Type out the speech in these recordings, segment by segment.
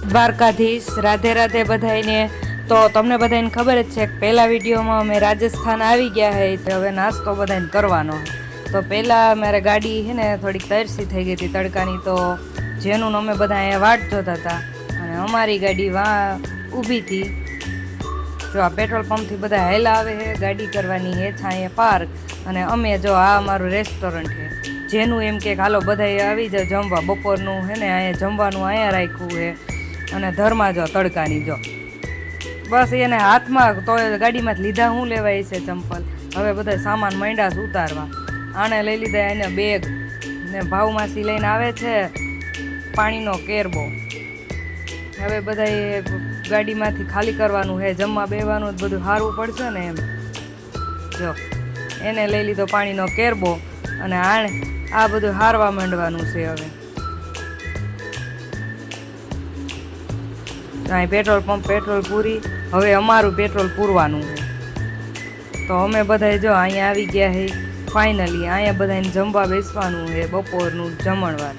દ્વારકાધીશ, રાધે રાધે બધાઈને. તો તમને બધાને ખબર જ છે કે પહેલા વિડીયોમાં અમે રાજસ્થાન આવી ગયા હે, તો હવે નાસ્તો બધાને કરવાનો. તો પહેલાં મારે ગાડી છે ને થોડીક તરસી થઈ ગઈ હતી તડકાની, તો જેનું અમે બધા અહીંયા વાટ જોતા હતા અને અમારી ગાડી ઊભી હતી. જો આ પેટ્રોલ પંપથી બધા હેલા આવે છે ગાડી કરવાની હેઠા અહીંયા પાર્ક, અને અમે જો આ અમારું રેસ્ટોરન્ટ છે જેનું એમ કે હાલો બધા આવી જાઓ જમવા. બપોરનું છે ને અહીંયા જમવાનું અહીંયા રાખ્યું છે. અને ધરમાં જો તડકાની જો બસ એને હાથમાં તો ગાડીમાંથી લીધા હું લેવાય છે ચંપલ. હવે બધા સામાન માંડ્યા છે ઉતારવા. આને લઈ લીધા એને બેગ ને ભાવમાસી લઈને આવે છે પાણીનો કેરબો. હવે બધા ગાડીમાંથી ખાલી કરવાનું છે, જમવા બેવાનું બધું સારવું પડશે ને એમ. જો એને લઈ લીધો પાણીનો કેરબો અને આણે આ બધું હારવા માંડવાનું છે. હવે અહીં પેટ્રોલ પંપ પેટ્રોલ પૂરી, હવે અમારું પેટ્રોલ પૂરવાનું છે. તો અમે બધા જો અહીંયા આવી ગયા છે ફાઇનલી. અહીંયા બધાને જમવા બેસવાનું છે, બપોરનું જમણવાર.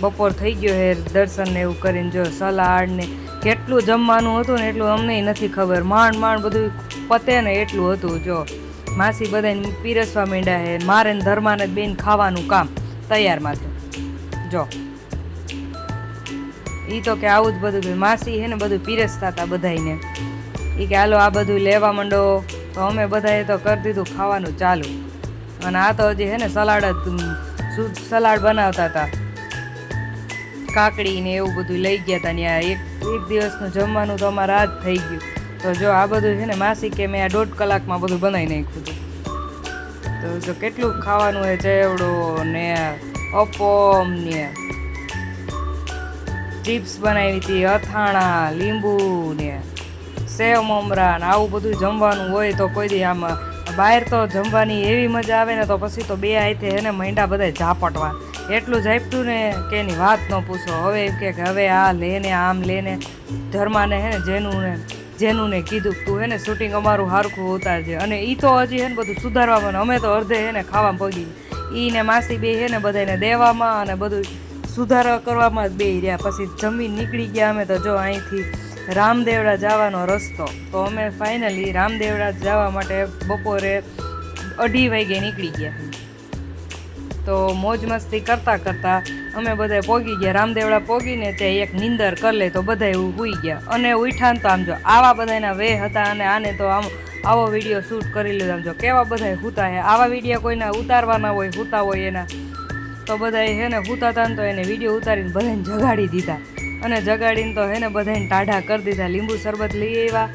બપોર થઈ ગયો છે દર્શન ને એવું કરીને. જો સલાડ ને કેટલું જમવાનું હતું ને એટલું અમને નથી ખબર. માંડ બધું પતે ને એટલું હતું. જો માસી બધાને પીરસવા માંડ્યા છે. મારે ને ધર્માને બેન ખાવાનું કામ તૈયારમાં થયું. જો એ તો કે આવું જ બધું માસી છે ને બધું પીરસતા હતા બધાને. એ કે હાલો આ બધું લેવા માંડો. તો અમે બધાએ તો કરી દીધું ખાવાનું ચાલુ. અને આ તો હજી છે ને સલાડ બનાવતા હતા, કાકડી ને એવું બધું લઈ ગયા હતા ત્યાં. એક દિવસનું જમવાનું તો અમારે આ જ થઈ ગયું. તો જો આ બધું છે ને માસી કે મેં આ 1.5 કલાકમાં બધું બનાવી નાખ્યું હતું. તો જો કેટલું ખાવાનું હોય, ચેવડો ને અપમ ને ચિપ્સ બનાવી હતી, અથાણા, લીંબુ ને સેવ મમરા ને આવું બધું જમવાનું હોય. તો કોઈ દી આમાં બહાર તો જમવાની એવી મજા આવે ને, તો પછી તો બે આઈથે હે ને મૈંડા બધા ઝાપટવા. એટલું ઝાપટ્યું ને કે એની વાત ન પૂછો. હવે એમ કે હવે આ લેને આમ લેને. ધર્માને હે ને જેનું ને કીધું તું હે ને શૂટિંગ અમારું હારખું ઉતારજે. અને એ તો હજી હે ને બધું સુધારવામાં, અમે તો અડધે હે ને ખાવામાં પગી. એ ને માસી બે હે ને બધાને દેવામાં અને બધું સુધારા કરવામાં જ બે રહ્યા. પછી જમીન નીકળી ગયા અમે. તો જો અહીંથી રામદેવડા જવાનો રસ્તો. તો અમે ફાઇનલી રામદેવડા જવા માટે બપોરે 2:30 વાગે નીકળી ગયા. તો મોજ મસ્તી કરતાં અમે બધા પહોંચી ગયા. રામદેવડા પહોંચીને ત્યાં એક નીંદર કરી લે તો બધા એવું સૂઈ ગયા. અને ઉઠાન તો આમ જો આવા બધાના વે હતા. અને આને તો આમ આવો વિડીયો શૂટ કરી લીધો. આમ જો કેવા બધા સૂતા છે. આવા વિડીયો કોઈના ઉતારવાના હોય, સૂતા હોય એના. તો બધા હે ને સૂતા હતા ને તો એને વિડીયો ઉતારીને બધાને જગાડી દીધા. અને જગાડીને તો હે ને બધાને ટાઢા કરી દીધા. લીંબુ શરબત લઈ આવ્યા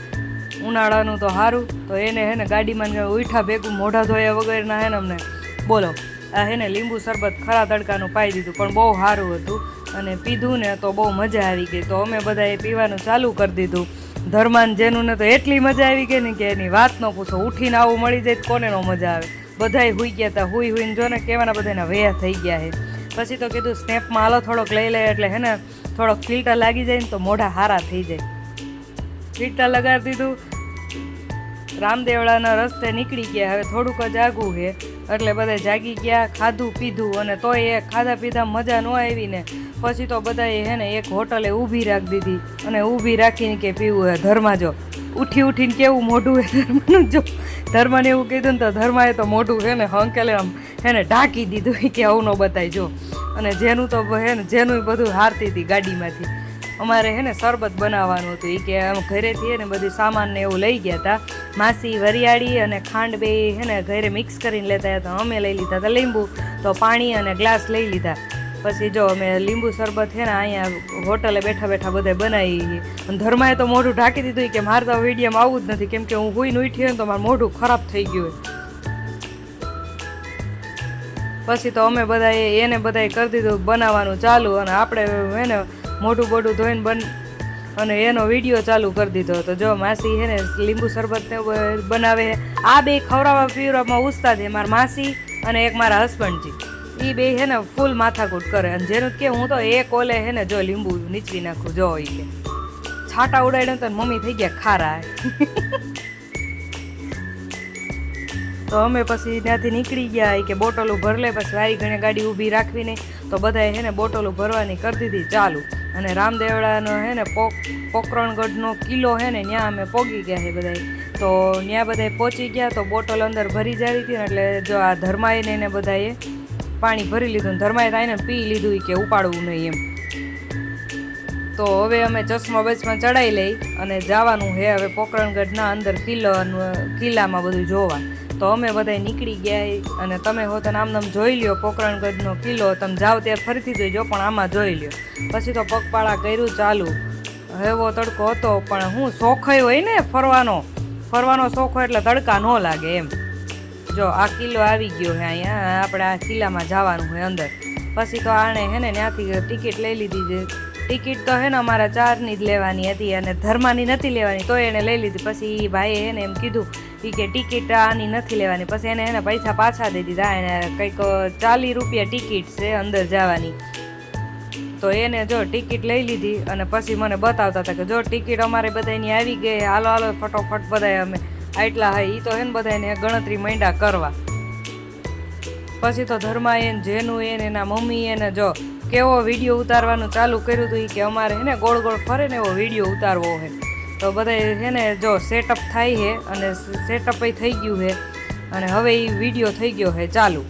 ઉનાળાનું તો સારું. તો એને હે ને ગાડીમાં ઉઠા ભેગું મોઢા ધોયા વગરના હે ને અમને બોલો આ હે ને લીંબુ શરબત ખરા તડકાનું પાઈ દીધું. પણ બહુ સારું હતું અને પીધું ને તો બહુ મજા આવી ગઈ. તો અમે બધાએ પીવાનું ચાલુ કરી દીધું. ધર્માન જેનું ને તો એટલી મજા આવી ગઈ ને કે એની વાત ન પૂછો. ઉઠીને આવું મળી જાય કોને નો મજા આવે. બધાય હુઈ ગયા હતા. હુઈને જો ને કેવાના બધાના વેયા થઈ ગયા છે. પછી તો કીધું સ્નેપમાં હાલો થોડોક લઈ લે એટલે હે ને થોડોક ફિલ્ટર લાગી જાય ને તો મોઢા હારા થઈ જાય. ફિલ્ટર લગાડી દીધું. રામદેવડાના રસ્તે નીકળી ગયા. હવે થોડુંક જ આગું છે એટલે બધા જાગી ગયા. ખાધું પીધું અને તોય એ ખાધા પીધા મજા ન આવી ને પછી તો બધાએ હે ને એક હોટલે ઊભી રાખી દીધી. અને ઊભી રાખીને કે પીવું હે. ધર્મા જો ઉઠીને કેવું મોઢું હે ધર્માનું. જો ધર્માને એવું કીધું ને તો ધર્માએ તો મોઢું છે ને હંકેલે આમ હે ને ઢાંકી દીધું કે આવું ન બતાય. જો અને જેનું તો હે ને જેનું બધું હારતી હતી ગાડીમાંથી. અમારે હે ને શરબત બનાવવાનું હતું. એ કે આમ ઘરેથી હે ને બધી સામાન ને એવું લઈ ગયા હતા. માસી વરિયાળી અને ખાંડ બે હે ને ઘરે મિક્સ કરીને લેતા હતા. અમે લઈ લીધા હતા લીંબુ. તો પાણી અને ગ્લાસ લઈ લીધા. પછી જો અમે લીંબુ શરબત છે ને અહીંયા હોટલે બેઠા બધા બનાવી. અને ધર્માએ તો મોઢું ઢાંકી દીધું કે મારે તો વિડીયોમાં આવું જ નથી, કેમ કે હું હુઈને ઉઠી હોય ને તો મારું મોઢું ખરાબ થઈ ગયું. પછી તો અમે બધાએ એને બધાએ કરી દીધું બનાવવાનું ચાલુ. અને આપણે હે ને મોઢું બોઢું ધોઈને અને એનો વિડીયો ચાલુ કરી દીધો. તો જો માસી હે ને લીંબુ શરબત બનાવે. આ બે ખવડાવવા પીવડાવવામાં ઉસ્તાદ છે. મારા માસી અને એક મારા હસબન્ડજી. એ બે હે ને ફૂલ માથાકૂટ કરે. અને જેનું કે હું તો એક ઓલે હે ને જો લીંબુ નીચવી નાખું. જો એ કે છાંટા ઉડાડે તો મમ્મી થઈ ગયા ખારા. તો અમે પછી ત્યાંથી નીકળી ગયા કે બોટલો ભર લે. પછી વારી ઘણી ગાડી ઊભી રાખવીને તો બધાએ હે ને બોટલો ભરવાની કરી દીધી ચાલુ. અને રામદેવળાનો હે ને પોકરણગઢનો કિલ્લો હે ને ત્યાં અમે પોગી ગયા છે બધાય. તો ત્યાં બધાય પહોંચી ગયા તો બોટલ અંદર ભરી જાવી હતી ને એટલે જો આ ધર્માઈને એને બધાએ પાણી ભરી લીધું ને ધર્માએ આવીને પી લીધું કે ઉપાડવું નહીં એમ. તો હવે અમે ચશ્મા બચમાં ચડાવી લઈ અને જવાનું છે હવે પોકરણગઢના અંદર કિલ્લામાં બધું જોવા. તો અમે બધા નીકળી ગયા અને તમે હો તો નામ જોઈ લ્યો પોકરણગઢનો કિલ્લો. તમે જાઓ ત્યારે ફરીથી જોઈજો પણ આમાં જોઈ લ્યો. પછી તો પગપાળા કર્યું ચાલુ. એવો તડકો હતો પણ હું શોખય હોય ને ફરવાનો શોખ હોય એટલે તડકા ન લાગે એમ. જો આ કિલ્લો આવી ગયો છે અહીંયા, આપણે આ કિલ્લામાં જવાનું હોય અંદર. પછી તો આણે હે ને ત્યાંથી ટિકિટ લઈ લીધી છે. ટિકિટ તો હે ને અમારા 4ની જ લેવાની હતી અને ધર્માની નથી લેવાની, તો એને લઈ લીધી. પછી ભાઈએ એને એમ કીધું કે ટિકિટ આની નથી લેવાની. પછી એને પૈસા પાછા દઈ દીધા. એને કંઈક 40 રૂપિયા ટિકિટ છે અંદર જવાની. તો એને જો ટિકિટ લઈ લીધી અને પછી મને બતાવતા હતા કે જો ટિકિટ અમારે બધાની આવી ગઈ, હાલો ફટોફટ બધા અમે આટલા હોય. એ તો હે ને બધાને ગણતરી માંડ્યા કરવા. પછી તો ધર્મા એને જેનું એને એના મમ્મી એને જો કેવો વિડીયો ઉતારવાનું ચાલુ કર્યું હતું કે અમારે હે ને ગોળ ગોળ ફરે ને એવો વિડીયો ઉતારવો છે. તો બધા હે ને જો સેટઅપ થાય છે અને સેટઅપ થઈ ગયું છે અને હવે એ વિડીયો થઈ ગયો છે ચાલુ.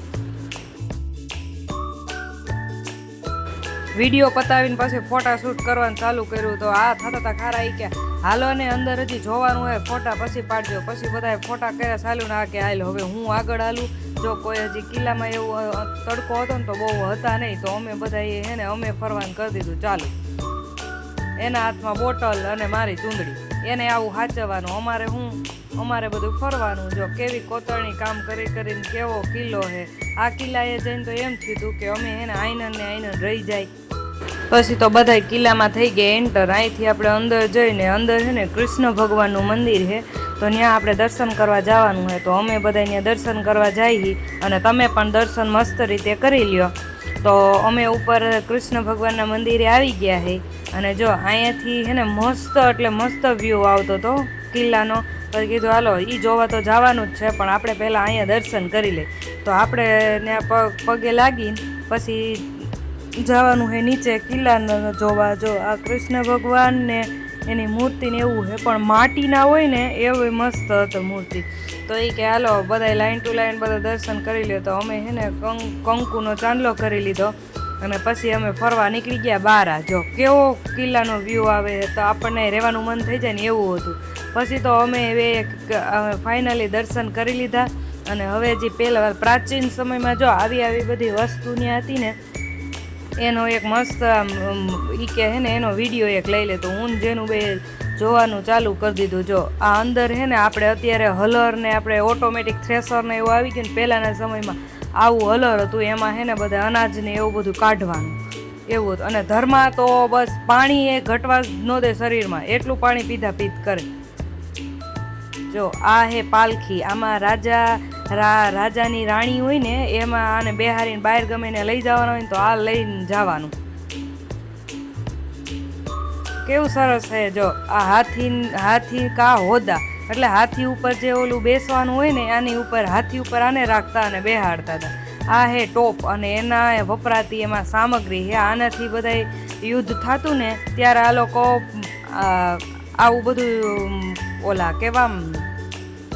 વિડીયો પતાવીને પછી ફોટા શૂટ કરવાનું ચાલુ કર્યું. તો આ થતા ખારા કે હાલો ને અંદર હજી જોવાનું હોય ફોટા પછી પાડજો. પછી બધા ફોટા કર્યા ચાલુ ના કે હાલ હવે હું આગળ હાલું. જો કોઈ હજી કિલ્લામાં એવું તડકો હતો ને તો બહુ હતા નહીં. તો અમે બધા હે ને અમે ફરવાનું કરી દીધું ચાલુ. એના હાથમાં બોટલ અને મારી ચૂંદડી, એને આવું સાચવવાનું. અમારે બધું ફરવાનું. જો કેવી કોતરણી કામ કરીને કેવો કિલ્લો છે. આ કિલ્લાએ જઈને તો એમ થયું કે અમે એને આઈનને રહી જાય. પછી તો બધા કિલ્લામાં થઈ ગયા એન્ટર. અહીંથી આપણે અંદર જઈને અંદર છે ને કૃષ્ણ ભગવાનનું મંદિર છે તો ત્યાં આપણે દર્શન કરવા જવાનું હોય. તો અમે બધા ત્યાં દર્શન કરવા જઈએ અને તમે પણ દર્શન મસ્ત રીતે કરી લ્યો. તો અમે ઉપર કૃષ્ણ ભગવાનના મંદિરે આવી ગયા છે અને જો અહીંયાથી છે ને મસ્ત એટલે મસ્ત વ્યૂ આવતો હતો કિલ્લાનો. પછી કીધું હાલો એ જોવા તો જવાનું જ છે પણ આપણે પહેલાં અહીંયા દર્શન કરી લઈએ. તો આપણે ત્યાં પગે લાગીને પછી જવાનું છે નીચે કિલ્લાને જોવા. જો આ કૃષ્ણ ભગવાનને એની મૂર્તિને એવું છે પણ માટીના હોય ને એવી મસ્ત હતી મૂર્તિ. તો એ કે હાલો બધા લાઈન ટુ લાઈન બધા દર્શન કરી લે. તો અમે છે ને કંકુનો ચાંદલો કરી લીધો અને પછી અમે ફરવા નીકળી ગયા બહાર. જો કેવો કિલ્લાનો વ્યૂ આવે તો આપણને રહેવાનું મન થઈ જાય ને એવું હતું. પછી તો અમે ફાઇનલી દર્શન કરી લીધા અને હવે જે પહેલાં પ્રાચીન સમયમાં જો આવી બધી વસ્તુ ત્યાં હતી ને એનો એક મસ્ત ઈ કે હે ને એનો વિડીયો એક લઈ લે. તો હું જેનું બે જોવાનું ચાલુ કરી દીધું. જો આ અંદર હે ને આપણે અત્યારે હલર ને આપણે ઓટોમેટિક થ્રેસર ને એવું આવી ગયું ને પહેલાંના સમયમાં આવું હલર હતું. એમાં હે ને બધા અનાજ ને એવું બધું કાઢવાનું એવું હતું. અને ધર્મા તો બસ પાણી એ ઘટવા ન દે શરીરમાં, એટલું પાણી પીધ કરે. જો આ હે પાલખી. આમાં રાજાની રાણી હોય ને એમાં આને બેહારીને બહાર ગમે ને લઈ જવાનું હોય ને તો આ લઈને જવાનું. કેવું સરસ છે. જો આ હાથી કા હોદા એટલે હાથી ઉપર જે ઓલું બેસવાનું હોય ને આની ઉપર હાથી ઉપર આને રાખતા અને બેહાડતા હતા. આ હે ટોપ અને એના વપરાતી એમાં સામગ્રી હે. આનાથી બધા યુદ્ધ થતું ને ત્યારે આ લોકો આવું બધું ઓલા કેવા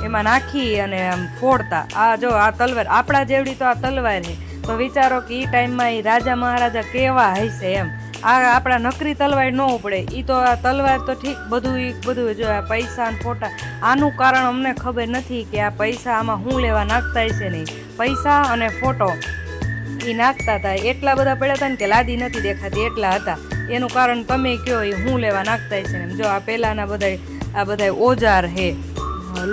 એમાં નાખી અને આમ ફોડતા. આ જો આ તલવાર આપણા જેવડી તો આ તલવાર છે. તો વિચારો કે એ ટાઈમમાં એ રાજા મહારાજા કેવા હશે એમ. આ આપણા નકરી તલવાર ન ઉપડે. એ તો આ તલવાર તો ઠીક બધું જો આ પૈસા અને ફોટા આનું કારણ અમને ખબર નથી કે આ પૈસા આમાં શું લેવા નાખતા હશે નહીં. પૈસા અને ફોટો એ નાખતા હતા એટલા બધા પડ્યા હતા ને કે લાદી નથી દેખાતી એટલા હતા. એનું કારણ તમે કહો એ શું લેવા નાખતા હશે ને. જો આ પહેલાંના બધા ઓજાર હે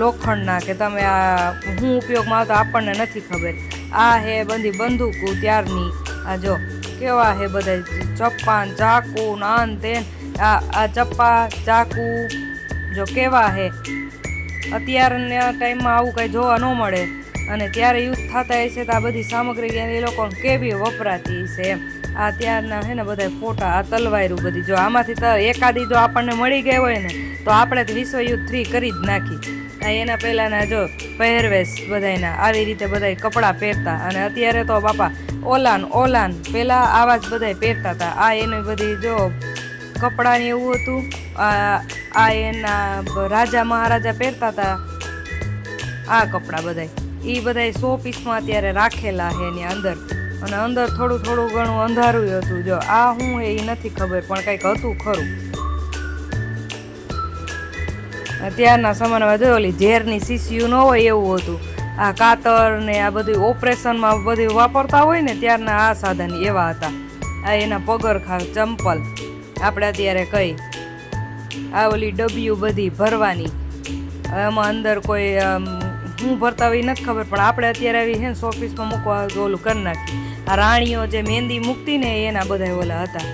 લોખંડના કે તમે આ શું ઉપયોગમાં આવતા આપણને નથી ખબર. આ હે બધી બંદૂકો ત્યારની. આ જો કેવા હે બધા ચપ્પા ચાકુ નાન તેન. આ ચપ્પા ચાકુ જો કેવા હે. અત્યારના ટાઈમમાં આવું કંઈ જોવા ન મળે અને ત્યારે યુદ્ધ થતા હશે તો આ બધી સામગ્રી એ લોકોને કેવી વપરાતી હશે એમ. આ ત્યારના છે ને બધા ફોટા આ તલવારું બધી જો આમાંથી એકાદી જો આપણને મળી ગઈ હોય ને તો આપણે તો વિશ્વયુદ્ધ 3 કરી જ નાખી. એના પહેલાંના જો પહેરવેશ બધાના આવી રીતે બધા કપડાં પહેરતા અને અત્યારે તો બાપા ઓલાન પહેલાં આવા જ બધા પહેરતા હતા. આ એની બધી જો કપડાં ને એવું હતું. આ એના રાજા મહારાજા પહેરતા હતા આ કપડાં બધાય એ બધાય 100 પીસમાં અત્યારે રાખેલા છે એની અંદર. અને અંદર થોડું થોડું ઘણું અંધારું હતું. જો આ શું એ નથી ખબર, પણ કંઈક હતું ખરું. ત્યારના સમયમાં જો ઓલી ઝેરની શીશીઓ ન હોય એવું હતું. આ કાતર ને આ બધું ઓપરેશનમાં બધું વાપરતા હોય ને ત્યારના આ સાધન એવા હતા. આ એના પગરખાં ચંપલ આપણે અત્યારે કઈ આ ઓલી ડબિયું બધી ભરવાની, એમાં અંદર કોઈ શું ભરતા હોય નથી ખબર, પણ આપણે અત્યારે આવી હે ને 100 પીસમાં મૂકવા ઓલું કરી નાખી. આ રાણીઓ જે મહેંદી મૂકતી ને એના બધા ઓલા હતા.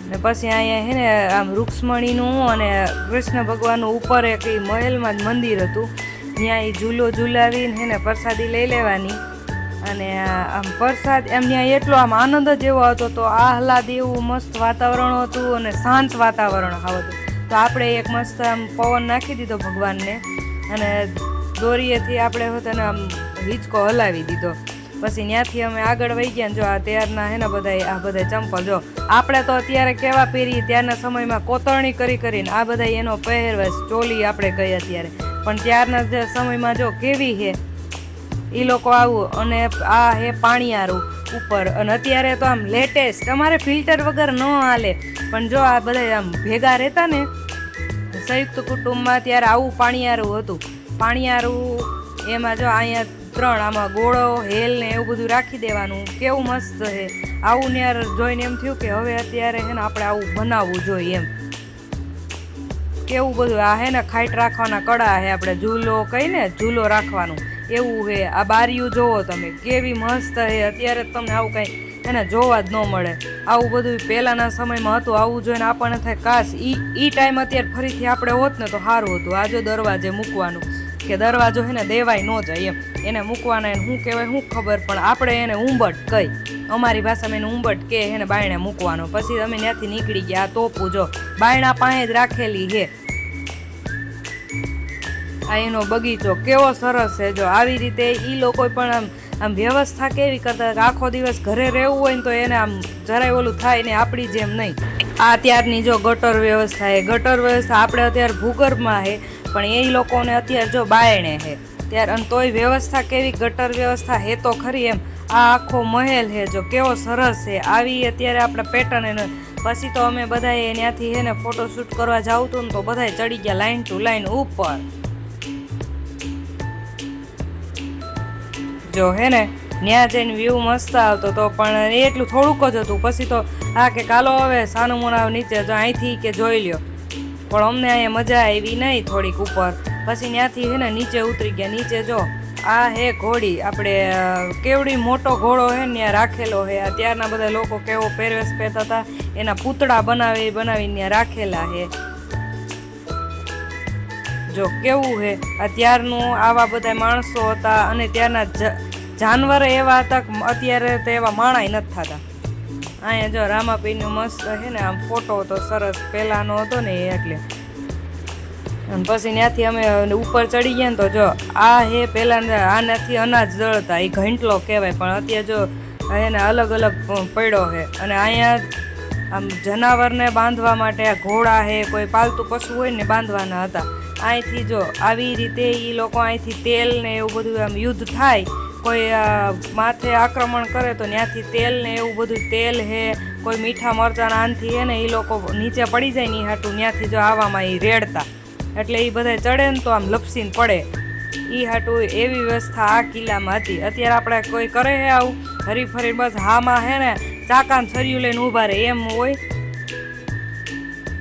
ને પછી અહીંયા હે ને આમ રૂક્ષ્મણીનું અને કૃષ્ણ ભગવાનનું ઉપર એક મહેલમાં જ મંદિર હતું. ત્યાં એ ઝૂલો ઝૂલાવીને હે ને પ્રસાદી લઈ લેવાની. અને આમ પ્રસાદ એમ ત્યાં એટલો આમ આનંદ જ એવો હતો. તો આહલાદ એવું મસ્ત વાતાવરણ હતું અને શાંત વાતાવરણ હતું. તો આપણે એક મસ્ત આમ પવન નાખી દીધો ભગવાનને અને દોરીએથી આપણે હોતને આમ હિંચકો હલાવી દીધો. પછી ત્યાંથી અમે આગળ વહી ગયા. જો આ ત્યારના હે ને બધા આ બધા ચંપલ જો આપણે તો અત્યારે કેવા પહેરીએ, ત્યારના સમયમાં કોતરણી કરી કરીને આ બધા એનો પહેરવેશ ચોલી આપણે કહીએ અત્યારે, પણ ત્યારના જે સમયમાં જો કેવી છે એ લોકો આવું. અને આ હે પાણીયારું ઉપર. અને અત્યારે તો આમ લેટેસ્ટ અમારે ફિલ્ટર વગર ન હાલે, પણ જો આ બધા આમ ભેગા રહેતા ને સંયુક્ત કુટુંબમાં ત્યારે આવું પાણીયારું હતું. પાણીયારું એમાં જો અહીંયા 3 આમાં ગોળો હેલ ને એવું બધું રાખી દેવાનું. કેવું મસ્ત છે આવું. ન્યાર જોઈને એમ થયું કે હવે અત્યારે હે ને આપણે આવું બનાવવું જોઈએ એમ. કેવું બધું આ હે ને ખાઈટ રાખવાના કડા હે, આપણે ઝૂલો કહીને ઝૂલો રાખવાનું એવું હે. આ બારીયું જોવો તમે કેવી મસ્ત હે. અત્યારે તમને આવું કંઈ એને જોવા જ ન મળે. આવું બધું પહેલાંના સમયમાં હતું. આવું જોઈને આપણને થાય કાશ ઈ ટાઈમ અત્યારે ફરીથી આપણે હોત ને તો સારું હતું. આ જો દરવાજે મૂકવાનું કે દરવાજો હે ને દેવાય ન જાય એમ, એને મૂકવાના એને શું કહેવાય શું ખબર, પણ આપણે એને ઉંબટ કહી, અમારી ભાષામાં એને ઉંબટ કહે. એને બાયણે મૂકવાનો. પછી અમે ત્યાંથી નીકળી ગયા. આ તોપું જો બાયણા પાસે જ રાખેલી છે. આ એનો બગીચો કેવો સરસ છે. જો આવી રીતે એ લોકો પણ આમ વ્યવસ્થા કેવી કરતા આખો દિવસ ઘરે રહેવું હોય ને તો એને આમ જરાય ઓલું થાય ને આપણી જેમ નહીં. આ ત્યારની જો ગટર વ્યવસ્થા એ ગટર વ્યવસ્થા આપણે અત્યારે ભૂગર્ભમાં છે, પણ એ લોકોને અત્યારે જો બાયણે છે ત્યારે. અને તોય વ્યવસ્થા કેવી ગટર વ્યવસ્થા હે તો ખરી એમ. આ આખો મહેલ છે જો કેવો સરસ છે. આવી અત્યારે આપણે પેટર્ન એને. પછી તો અમે બધાએ ત્યાંથી હે ને ફોટોશૂટ કરવા જાવ હતું ને તો બધાએ ચડી ગયા લાઈન ટુ લાઈન ઉપર. જો હે ને ત્યાં જઈને વ્યૂ મસ્ત આવતો હતો, પણ એટલું થોડુંક જ હતું. પછી તો હા કે કાલો હવે સાનું મુનાવ નીચે જો અહીંથી કે જોઈ લ્યો, પણ અમને અહીંયા મજા આવી નહીં થોડીક ઉપર. પછી ત્યાંથી હે ને નીચે ઉતરી ગયા. નીચે જો આ હે ઘોડી, આપણે કેવડી મોટો ઘોડો હે ને ત્યાં રાખેલો હે. ત્યારના બધા લોકો કેવો પહેરવેશ પહેરતા હતા એના પૂતળા બનાવીને ત્યાં રાખેલા હે. જો કેવું હે અત્યારનું આવા બધા માણસો હતા. અને ત્યારના જાનવર એવા હતા કે અત્યારે તો એવા માણાય નથી થતા. અહીંયા જો રામાપીરનું મસ્ત હે ને આમ ફોટો તો સરસ પહેલાંનો હતો ને એટલે. અને પછી ત્યાંથી અમે ઉપર ચડી ગયા ને તો જો આ હે પહેલાં આનાથી અનાજ દળતા, એ ઘંટલો કહેવાય, પણ અત્યારે જો એને અલગ અલગ પડ્યો છે. અને અહીંયા આમ જનાવરને બાંધવા માટે આ ઘોડા હે, કોઈ પાલતુ પશુ હોય ને બાંધવાના હતા. અહીંથી જો આવી રીતે એ લોકો અહીંથી તેલ ને એવું બધું આમ યુદ્ધ થાય, કોઈ માથે આક્રમણ કરે તો ત્યાંથી તેલ ને એવું બધું તેલ હે, કોઈ મીઠા મરચાંના આનથી હે ને એ લોકો નીચે પડી જાય ને એ હાટું ત્યાંથી જો આવવામાં એ રેડતા. એટલે એ બધા ચડે ને તો આમ લપસીને પડે એ હાટું એવી વ્યવસ્થા આ કિલ્લામાં હતી. અત્યારે આપણે કોઈ કરે હે આવું હરીફરી બસ હામાં હે ને ચાકાને છર્યું લઈને ઊભા રહે એમ હોય.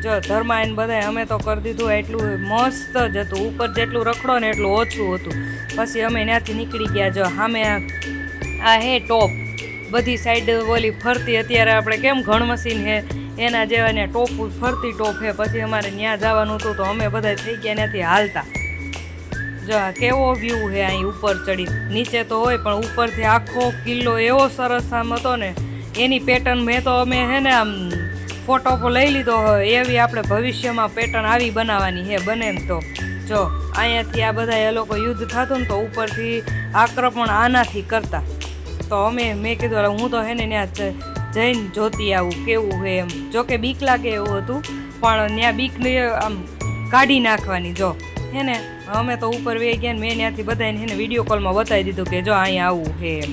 જો ધર્માયન બધા અમે તો કરી દીધું. એટલું મસ્ત જ હતું. ઉપર જેટલું રખડો ને એટલું ઓછું હતું. પછી અમે ત્યાંથી નીકળી ગયા. જો સામે આ હે ટોપ, બધી સાઈડ ઓલી ફરતી. અત્યારે આપણે કેમ ઘણ મશીન હે એના જેવા ને ટોપ ફરતી ટોપ હે. પછી અમારે ત્યાં જવાનું હતું તો અમે બધા થઈ ગયા ત્યાંથી હાલતા. જો આ કેવો વ્યૂ હે અહીં ઉપર ચડી. નીચે તો હોય પણ ઉપરથી આખો કિલ્લો એવો સરસ આમ હતો ને એની પેટર્ન. મેં તો અમે હે ને આમ ફોટો લઈ લીધો હોય એવી આપણે ભવિષ્યમાં પેટર્ન આવી બનાવવાની હે. બને ને તો જો અહીંયાથી આ બધા એ લોકો યુદ્ધ થતું ને તો ઉપરથી આક્રમણ આનાથી કરતા. તો મેં કીધું હું તો હે ને ત્યાં જઈને જોતી આવું કેવું છે એમ. જોકે બીક લાગે એવું હતું, પણ ત્યાં બીકને આમ કાઢી નાખવાની. જો હે ને અમે તો ઉપર વે ગયા ને મેં ત્યાંથી બધાને હે ને વિડીયો કોલમાં બતાવી દીધું કે જો અહીંયા આવું છે એમ.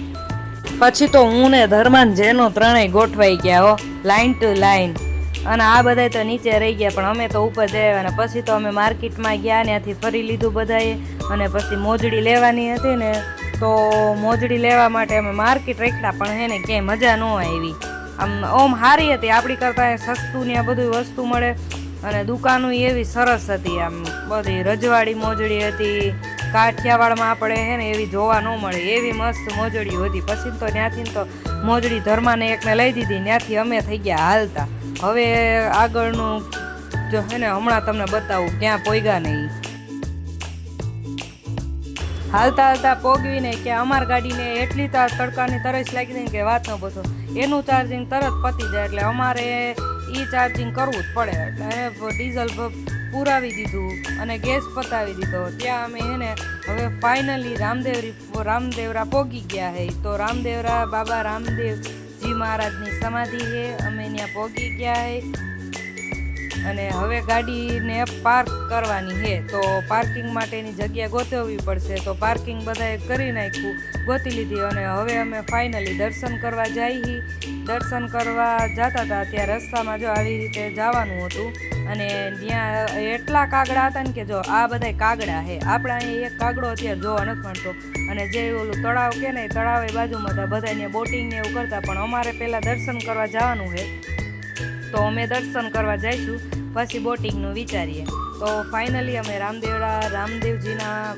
પછી તો હું ને ધર્માન જેનો ત્રણેય ગોઠવાઈ ગયા હો, લાઈન ટુ લાઈન. અને આ બધા તો નીચે રહી ગયા, પણ અમે તો ઉપર જઈ આવ્યા. અને પછી તો અમે માર્કેટમાં ગયા, ત્યાંથી ફરી લીધું બધાએ. અને પછી મોજડી લેવાની હતી ને, તો મોજડી લેવા માટે અમે માર્કેટ રાખ્યા, પણ હે ને ક્યાંય મજા ન આવી. આમ ઓમ સારી હતી, આપણી કરતાં સસ્તું ને આ બધું વસ્તુ મળે. અને દુકાનો એવી સરસ હતી, આમ બધી રજવાડી મોજડી હતી. કાઠિયાવાડમાં આપણે હે ને એવી જોવા ન મળે એવી મસ્ત મોજડીઓ હતી. પછી તો ત્યાંથી તો મોજડી ધર્માને એકને લઈ દીધી, ત્યાંથી અમે થઈ ગયા હાલતા. હવે આગળનું જો હે ને હમણાં તમને બતાવું ક્યાં પોગ્યા નહીં. હાલતા હાલતા પોગવીને કે અમારી ગાડીને એટલી તડકાની તરસ લાગી હતી કે વાત ન પૂછો. એનું ચાર્જિંગ તરત પતી જાય એટલે અમારે ચાર્જિંગ કરવું જ પડે. એટલે ડીઝલ પુરાવી દીધું અને ગેસ પતાવી દીધો. ત્યાં અમે હે ને હવે ફાઇનલી રામદેવરા પોગી ગયા હે. તો રામદેવરા બાબા રામદેવજી મહારાજની સમાધિ છે, અમે ત્યાં પોગી ગયા હે. અને હવે ગાડીને પાર્ક કરવાની છે, તો પાર્કિંગ માટેની જગ્યા ગોતવવી પડશે. તો પાર્કિંગ બધાએ કરી નાખ્યું, ગોતી લીધી. અને હવે અમે ફાઇનલી દર્શન કરવા જઈએ. દર્શન કરવા જતા હતા ત્યાં રસ્તામાં જો આવી રીતે જવાનું હતું. અને ત્યાં એટલા કાગડા હતા ને કે જો આ બધા કાગડા છે. આપણે અહીંયા એક કાગડો અત્યારે જોવા નથી મળતો. અને જે ઓલું તળાવ કે ને તળાવ એ બાજુમાં હતા, બધા અહીંયા બોટિંગ ને એવું કરતા. પણ અમારે પહેલાં દર્શન કરવા જવાનું છે, તો અમે દર્શન કરવા જઈશું, પછી બોટિંગનું વિચારીએ. તો ફાઇનલી અમે રામદેવજીના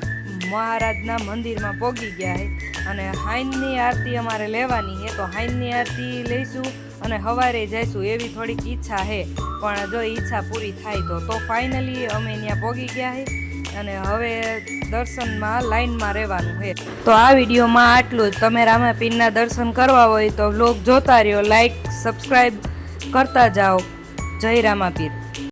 મહારાજના મંદિરમાં પહોંચી ગયા છે. અને હાઈનની આરતી અમારે લેવાની છે, તો હાઈનની આરતી લઈશું અને સવારે જઈશું એવી થોડીક ઈચ્છા છે. પણ જો ઈચ્છા પૂરી થાય તો ફાઇનલી અમે ત્યાં પહોંચી ગયા છે. અને હવે દર્શનમાં લાઈનમાં રહેવાનું છે. તો આ વિડીયોમાં આટલું જ. તમે રામાપીરના દર્શન કરવા હોય તો વ્લોગ જોતા રહ્યો, લાઈક સબસ્ક્રાઈબ કરતા જાઓ. જય રામાપીર.